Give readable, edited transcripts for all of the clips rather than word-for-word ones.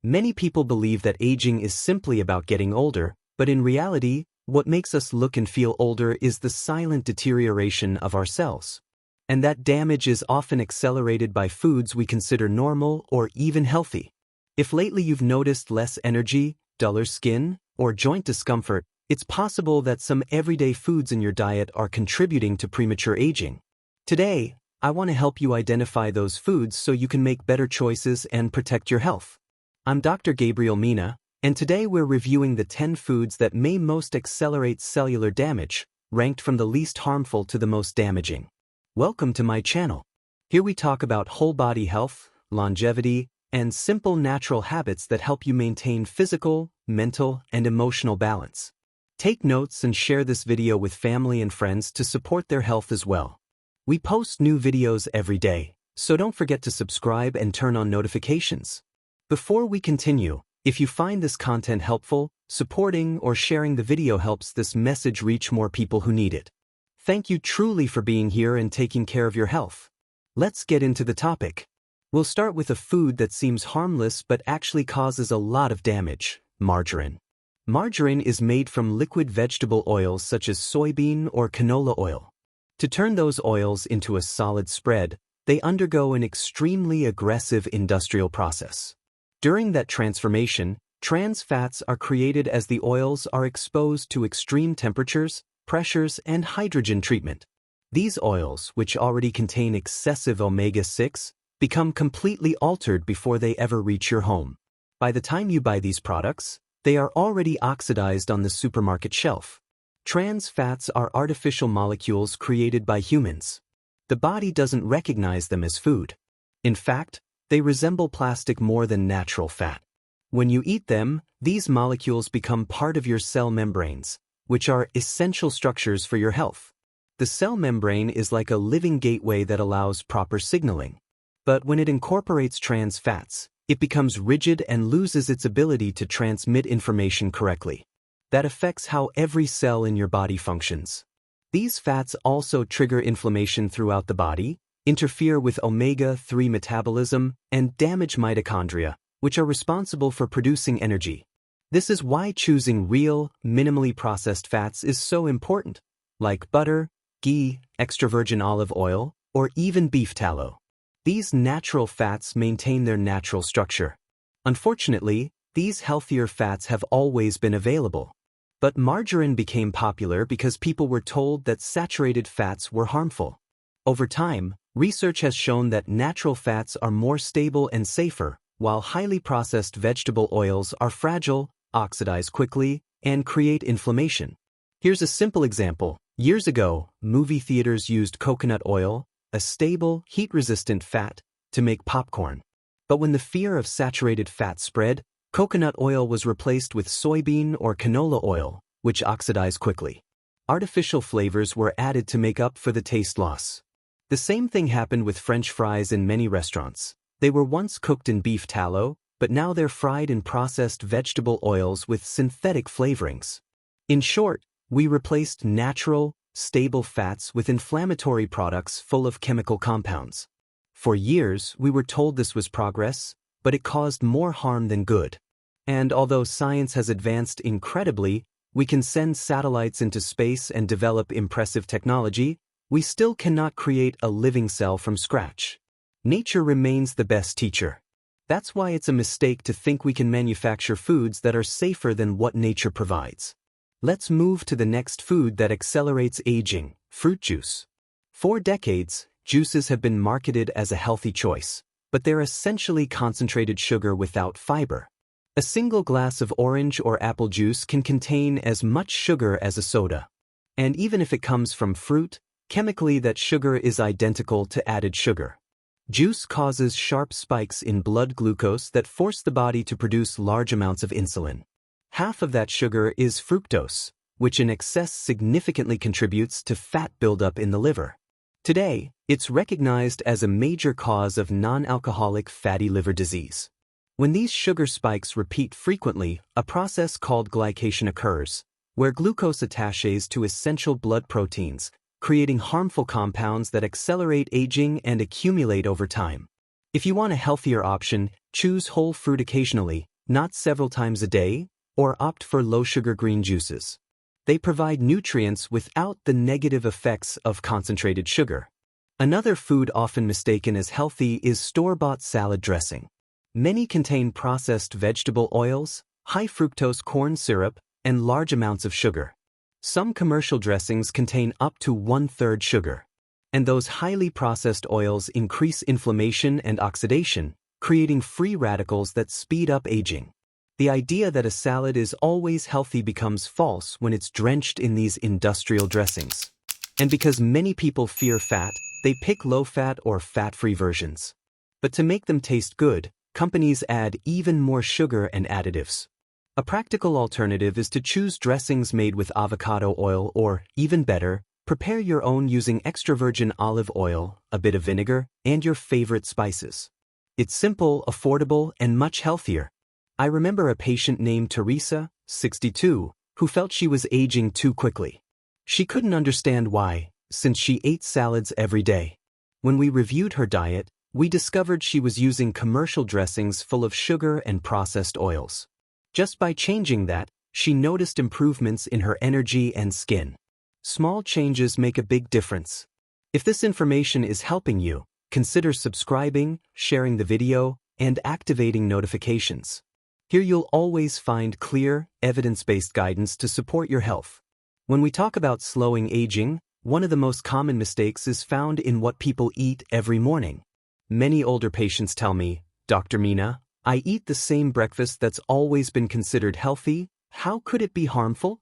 Many people believe that aging is simply about getting older, but in reality, what makes us look and feel older is the silent deterioration of our cells. And that damage is often accelerated by foods we consider normal or even healthy. If lately you've noticed less energy, duller skin, or joint discomfort, it's possible that some everyday foods in your diet are contributing to premature aging. Today, I want to help you identify those foods so you can make better choices and protect your health. I'm Dr. Gabriel Mena, and today we're reviewing the 10 foods that may most accelerate cellular damage, ranked from the least harmful to the most damaging. Welcome to my channel. Here we talk about whole body health, longevity, and simple natural habits that help you maintain physical, mental, and emotional balance. Take notes and share this video with family and friends to support their health as well. We post new videos every day, so don't forget to subscribe and turn on notifications. Before we continue, if you find this content helpful, supporting or sharing the video helps this message reach more people who need it. Thank you truly for being here and taking care of your health. Let's get into the topic. We'll start with a food that seems harmless but actually causes a lot of damage: margarine. Margarine is made from liquid vegetable oils such as soybean or canola oil. To turn those oils into a solid spread, they undergo an extremely aggressive industrial process. During that transformation, trans fats are created as the oils are exposed to extreme temperatures, pressures, and hydrogen treatment. These oils, which already contain excessive omega-6, become completely altered before they ever reach your home. By the time you buy these products, they are already oxidized on the supermarket shelf. Trans fats are artificial molecules created by humans. The body doesn't recognize them as food. In fact, they resemble plastic more than natural fat. When you eat them, these molecules become part of your cell membranes, which are essential structures for your health. The cell membrane is like a living gateway that allows proper signaling. But when it incorporates trans fats, it becomes rigid and loses its ability to transmit information correctly. That affects how every cell in your body functions. These fats also trigger inflammation throughout the body, interfere with omega-3 metabolism, and damage mitochondria, which are responsible for producing energy. This is why choosing real, minimally processed fats is so important, like butter, ghee, extra virgin olive oil, or even beef tallow. These natural fats maintain their natural structure. Unfortunately, these healthier fats have always been available. But margarine became popular because people were told that saturated fats were harmful. Over time, research has shown that natural fats are more stable and safer, while highly processed vegetable oils are fragile, oxidize quickly, and create inflammation. Here's a simple example. Years ago, movie theaters used coconut oil, a stable, heat-resistant fat, to make popcorn. But when the fear of saturated fat spread, coconut oil was replaced with soybean or canola oil, which oxidize quickly. Artificial flavors were added to make up for the taste loss. The same thing happened with French fries in many restaurants. They were once cooked in beef tallow, but now they're fried in processed vegetable oils with synthetic flavorings. In short, we replaced natural, stable fats with inflammatory products full of chemical compounds. For years, we were told this was progress, but it caused more harm than good. And although science has advanced incredibly, we can send satellites into space and develop impressive technology, we still cannot create a living cell from scratch. Nature remains the best teacher. That's why it's a mistake to think we can manufacture foods that are safer than what nature provides. Let's move to the next food that accelerates aging: fruit juice. For decades, juices have been marketed as a healthy choice, but they're essentially concentrated sugar without fiber. A single glass of orange or apple juice can contain as much sugar as a soda. And even if it comes from fruit, chemically that sugar is identical to added sugar. Juice causes sharp spikes in blood glucose that force the body to produce large amounts of insulin. Half of that sugar is fructose, which in excess significantly contributes to fat buildup in the liver. Today, it's recognized as a major cause of non-alcoholic fatty liver disease. When these sugar spikes repeat frequently, a process called glycation occurs, where glucose attaches to essential blood proteins, creating harmful compounds that accelerate aging and accumulate over time. If you want a healthier option, choose whole fruit occasionally, not several times a day, or opt for low-sugar green juices. They provide nutrients without the negative effects of concentrated sugar. Another food often mistaken as healthy is store-bought salad dressing. Many contain processed vegetable oils, high-fructose corn syrup, and large amounts of sugar. Some commercial dressings contain up to 1/3 sugar. And those highly processed oils increase inflammation and oxidation, creating free radicals that speed up aging. The idea that a salad is always healthy becomes false when it's drenched in these industrial dressings. And because many people fear fat, they pick low-fat or fat-free versions. But to make them taste good, companies add even more sugar and additives. A practical alternative is to choose dressings made with avocado oil or, even better, prepare your own using extra virgin olive oil, a bit of vinegar, and your favorite spices. It's simple, affordable, and much healthier. I remember a patient named Teresa, 62, who felt she was aging too quickly. She couldn't understand why, since she ate salads every day. When we reviewed her diet, we discovered she was using commercial dressings full of sugar and processed oils. Just by changing that, she noticed improvements in her energy and skin. Small changes make a big difference. If this information is helping you, consider subscribing, sharing the video, and activating notifications. Here you'll always find clear, evidence-based guidance to support your health. When we talk about slowing aging, one of the most common mistakes is found in what people eat every morning. Many older patients tell me, "Dr. Mena, I eat the same breakfast that's always been considered healthy. How could it be harmful?"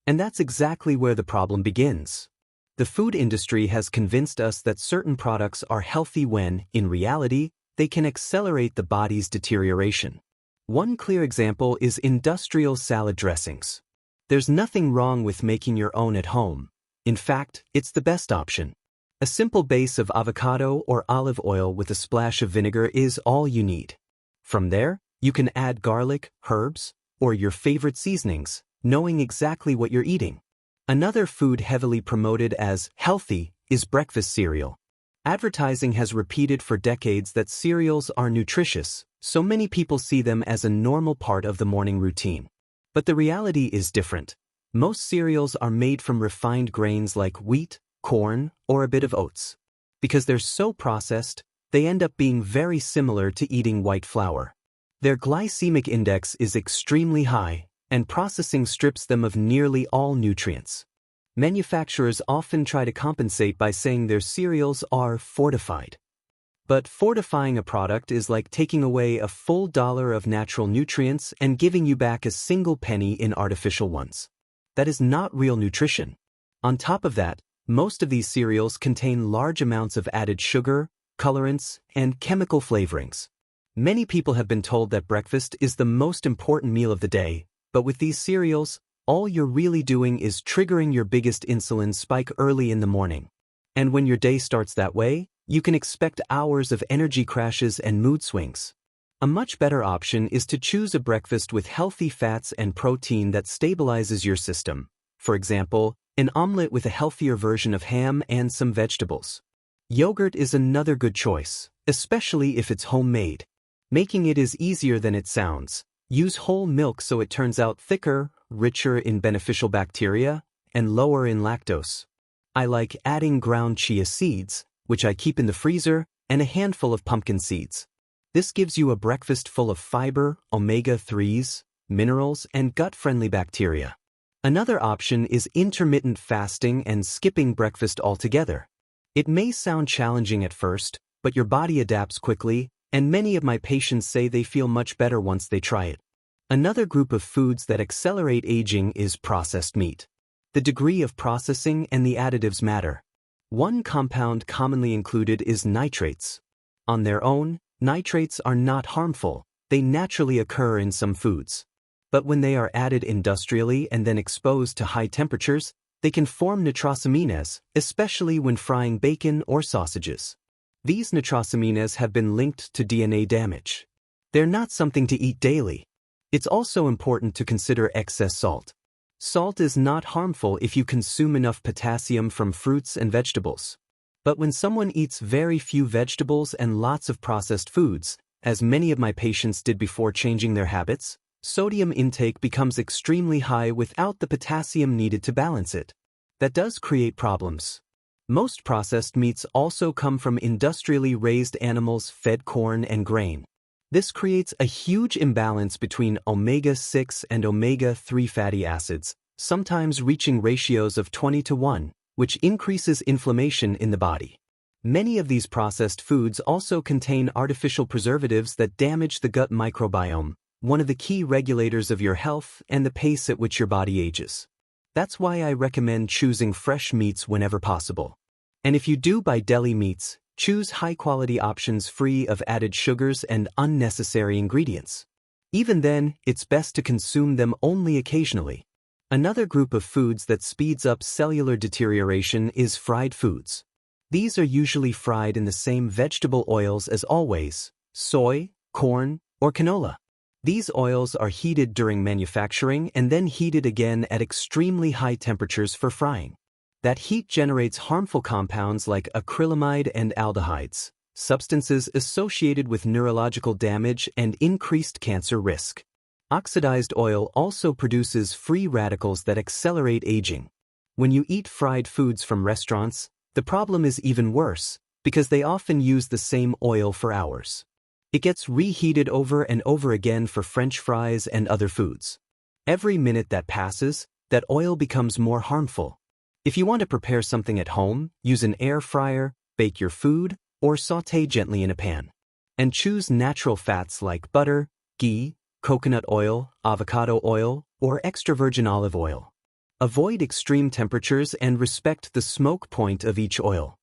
And that's exactly where the problem begins. The food industry has convinced us that certain products are healthy when, in reality, they can accelerate the body's deterioration. One clear example is industrial salad dressings. There's nothing wrong with making your own at home. In fact, it's the best option. A simple base of avocado or olive oil with a splash of vinegar is all you need. From there, you can add garlic, herbs, or your favorite seasonings, knowing exactly what you're eating. Another food heavily promoted as healthy is breakfast cereal. Advertising has repeated for decades that cereals are nutritious, so many people see them as a normal part of the morning routine. But the reality is different. Most cereals are made from refined grains like wheat, corn, or a bit of oats. Because they're so processed, they end up being very similar to eating white flour. Their glycemic index is extremely high, and processing strips them of nearly all nutrients. Manufacturers often try to compensate by saying their cereals are fortified. But fortifying a product is like taking away a full dollar of natural nutrients and giving you back a single penny in artificial ones. That is not real nutrition. On top of that, most of these cereals contain large amounts of added sugar, colorants, and chemical flavorings. Many people have been told that breakfast is the most important meal of the day, but with these cereals, all you're really doing is triggering your biggest insulin spike early in the morning. And when your day starts that way, you can expect hours of energy crashes and mood swings. A much better option is to choose a breakfast with healthy fats and protein that stabilizes your system. For example, an omelet with a healthier version of ham and some vegetables. Yogurt is another good choice, especially if it's homemade. Making it is easier than it sounds. Use whole milk so it turns out thicker, richer in beneficial bacteria, and lower in lactose. I like adding ground chia seeds, which I keep in the freezer, and a handful of pumpkin seeds. This gives you a breakfast full of fiber, omega-3s, minerals, and gut-friendly bacteria. Another option is intermittent fasting and skipping breakfast altogether. It may sound challenging at first, but your body adapts quickly, and many of my patients say they feel much better once they try it. Another group of foods that accelerate aging is processed meat. The degree of processing and the additives matter. One compound commonly included is nitrates. On their own, nitrates are not harmful. They naturally occur in some foods. But when they are added industrially and then exposed to high temperatures, they can form nitrosamines, especially when frying bacon or sausages. These nitrosamines have been linked to DNA damage. They're not something to eat daily. It's also important to consider excess salt. Salt is not harmful if you consume enough potassium from fruits and vegetables. But when someone eats very few vegetables and lots of processed foods, as many of my patients did before changing their habits, sodium intake becomes extremely high without the potassium needed to balance it. That does create problems. Most processed meats also come from industrially raised animals fed corn and grain. This creates a huge imbalance between omega-6 and omega-3 fatty acids, sometimes reaching ratios of 20:1, which increases inflammation in the body. Many of these processed foods also contain artificial preservatives that damage the gut microbiome, one of the key regulators of your health and the pace at which your body ages. That's why I recommend choosing fresh meats whenever possible. And if you do buy deli meats, choose high-quality options free of added sugars and unnecessary ingredients. Even then, it's best to consume them only occasionally. Another group of foods that speeds up cellular deterioration is fried foods. These are usually fried in the same vegetable oils as always, soy, corn, or canola. These oils are heated during manufacturing and then heated again at extremely high temperatures for frying. That heat generates harmful compounds like acrylamide and aldehydes, substances associated with neurological damage and increased cancer risk. Oxidized oil also produces free radicals that accelerate aging. When you eat fried foods from restaurants, the problem is even worse, because they often use the same oil for hours. It gets reheated over and over again for French fries and other foods. Every minute that passes, that oil becomes more harmful. If you want to prepare something at home, use an air fryer, bake your food, or sauté gently in a pan. And choose natural fats like butter, ghee, coconut oil, avocado oil, or extra virgin olive oil. Avoid extreme temperatures and respect the smoke point of each oil.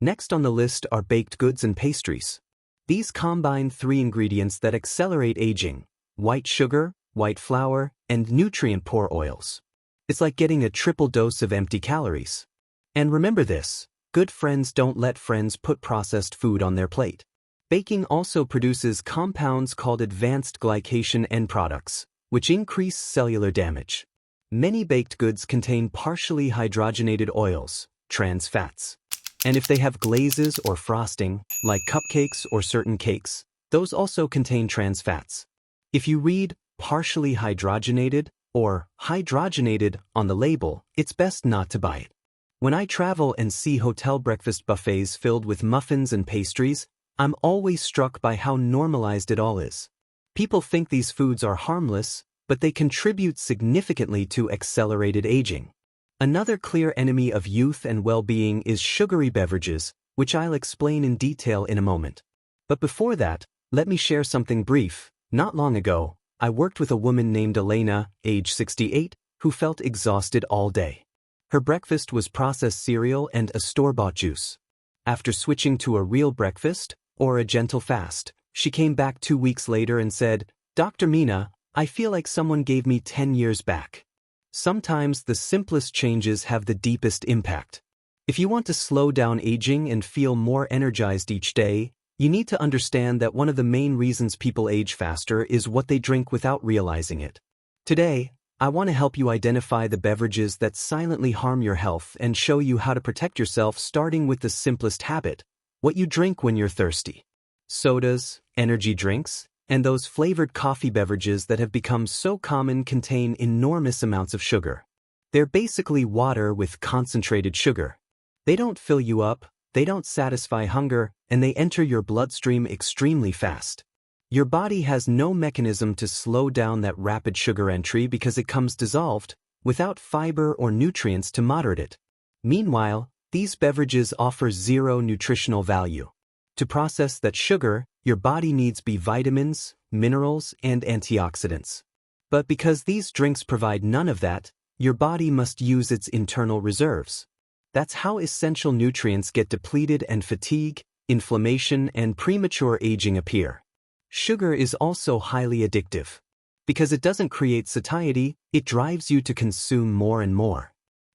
Next on the list are baked goods and pastries. These combine three ingredients that accelerate aging: white sugar, white flour, and nutrient-poor oils. It's like getting a triple dose of empty calories. And remember this, good friends don't let friends put processed food on their plate. Baking also produces compounds called advanced glycation end products, which increase cellular damage. Many baked goods contain partially hydrogenated oils, trans fats. And if they have glazes or frosting, like cupcakes or certain cakes, those also contain trans fats. If you read partially hydrogenated or hydrogenated on the label, it's best not to buy it. When I travel and see hotel breakfast buffets filled with muffins and pastries, I'm always struck by how normalized it all is. People think these foods are harmless, but they contribute significantly to accelerated aging. Another clear enemy of youth and well-being is sugary beverages, which I'll explain in detail in a moment. But before that, let me share something brief. Not long ago, I worked with a woman named Elena, age 68, who felt exhausted all day. Her breakfast was processed cereal and a store-bought juice. After switching to a real breakfast, or a gentle fast, she came back 2 weeks later and said, "Dr. Mena, I feel like someone gave me 10 years back." Sometimes the simplest changes have the deepest impact. If you want to slow down aging and feel more energized each day, you need to understand that one of the main reasons people age faster is what they drink without realizing it. Today, I want to help you identify the beverages that silently harm your health and show you how to protect yourself, starting with the simplest habit: what you drink when you're thirsty. Sodas, energy drinks, and those flavored coffee beverages that have become so common contain enormous amounts of sugar. They're basically water with concentrated sugar. They don't fill you up, they don't satisfy hunger, and they enter your bloodstream extremely fast. Your body has no mechanism to slow down that rapid sugar entry because it comes dissolved, without fiber or nutrients to moderate it. Meanwhile, these beverages offer zero nutritional value. To process that sugar, your body needs B vitamins, minerals, and antioxidants. But because these drinks provide none of that, your body must use its internal reserves. That's how essential nutrients get depleted and fatigue, inflammation, and premature aging appear. Sugar is also highly addictive. Because it doesn't create satiety, it drives you to consume more and more.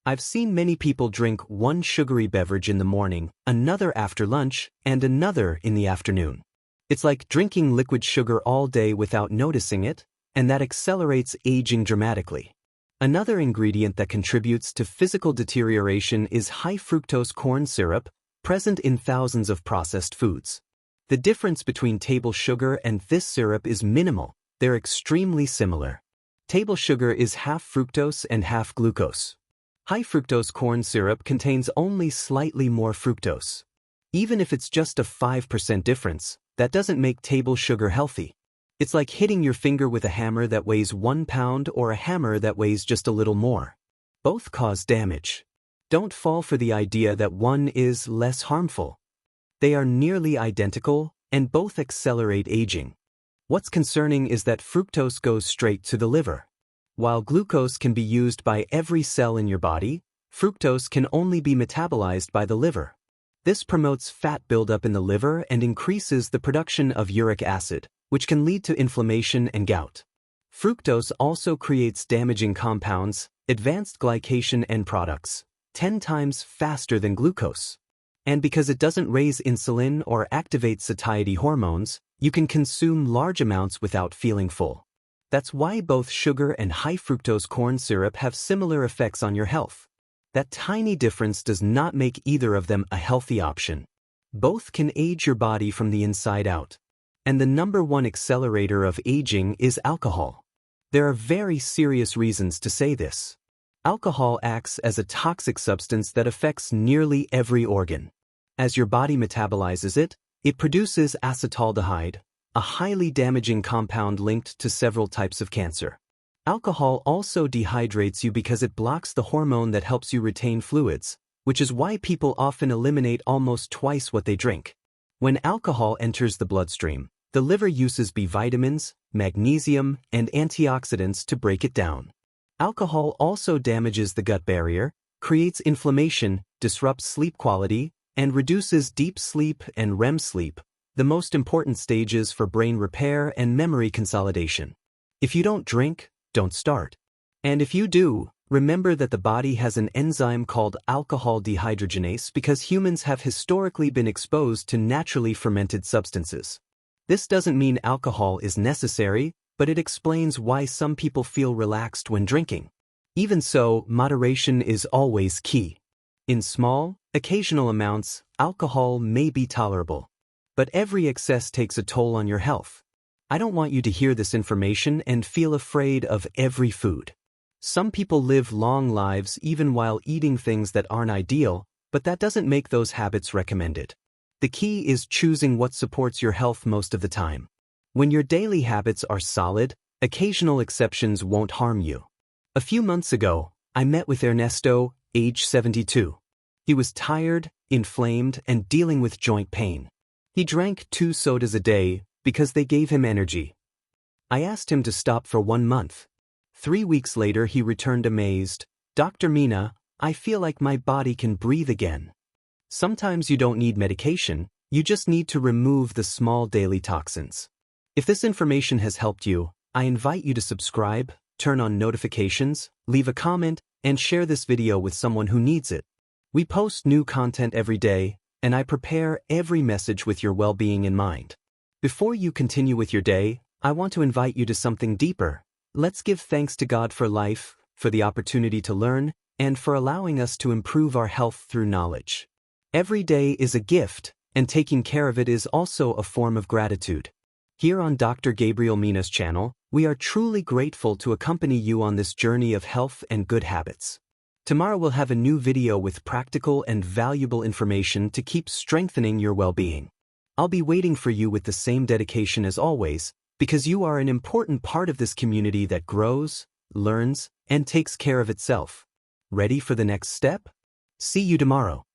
I've seen many people drink one sugary beverage in the morning, another after lunch, and another in the afternoon. It's like drinking liquid sugar all day without noticing it, and that accelerates aging dramatically. Another ingredient that contributes to physical deterioration is high fructose corn syrup, present in thousands of processed foods. The difference between table sugar and this syrup is minimal. They're extremely similar. Table sugar is half fructose and half glucose. High fructose corn syrup contains only slightly more fructose. Even if it's just a 5% difference, that doesn't make table sugar healthy. It's like hitting your finger with a hammer that weighs 1 pound or a hammer that weighs just a little more. Both cause damage. Don't fall for the idea that one is less harmful. They are nearly identical, and both accelerate aging. What's concerning is that fructose goes straight to the liver. While glucose can be used by every cell in your body, fructose can only be metabolized by the liver. This promotes fat buildup in the liver and increases the production of uric acid, which can lead to inflammation and gout. Fructose also creates damaging compounds, advanced glycation end products, 10 times faster than glucose. And because it doesn't raise insulin or activate satiety hormones, you can consume large amounts without feeling full. That's why both sugar and high fructose corn syrup have similar effects on your health. That tiny difference does not make either of them a healthy option. Both can age your body from the inside out. And the number one accelerator of aging is alcohol. There are very serious reasons to say this. Alcohol acts as a toxic substance that affects nearly every organ. As your body metabolizes it, it produces acetaldehyde, a highly damaging compound linked to several types of cancer. Alcohol also dehydrates you because it blocks the hormone that helps you retain fluids, which is why people often eliminate almost twice what they drink. When alcohol enters the bloodstream, the liver uses B vitamins, magnesium, and antioxidants to break it down. Alcohol also damages the gut barrier, creates inflammation, disrupts sleep quality, and reduces deep sleep and REM sleep, the most important stages for brain repair and memory consolidation. If you don't drink, don't start. And if you do, remember that the body has an enzyme called alcohol dehydrogenase because humans have historically been exposed to naturally fermented substances. This doesn't mean alcohol is necessary, but it explains why some people feel relaxed when drinking. Even so, moderation is always key. In small, occasional amounts, alcohol may be tolerable. But every excess takes a toll on your health. I don't want you to hear this information and feel afraid of every food. Some people live long lives even while eating things that aren't ideal, but that doesn't make those habits recommended. The key is choosing what supports your health most of the time. When your daily habits are solid, occasional exceptions won't harm you. A few months ago, I met with Ernesto, age 72. He was tired, inflamed, and dealing with joint pain. He drank 2 sodas a day because they gave him energy. I asked him to stop for 1 month. 3 weeks later, he returned amazed. "Dr. Mena, I feel like my body can breathe again." Sometimes you don't need medication, you just need to remove the small daily toxins. If this information has helped you, I invite you to subscribe, turn on notifications, leave a comment, and share this video with someone who needs it. We post new content every day, and I prepare every message with your well-being in mind. Before you continue with your day, I want to invite you to something deeper. Let's give thanks to God for life, for the opportunity to learn, and for allowing us to improve our health through knowledge. Every day is a gift, and taking care of it is also a form of gratitude. Here on Dr. Gabriel Mena's channel, we are truly grateful to accompany you on this journey of health and good habits. Tomorrow we'll have a new video with practical and valuable information to keep strengthening your well-being. I'll be waiting for you with the same dedication as always, because you are an important part of this community that grows, learns, and takes care of itself. Ready for the next step? See you tomorrow.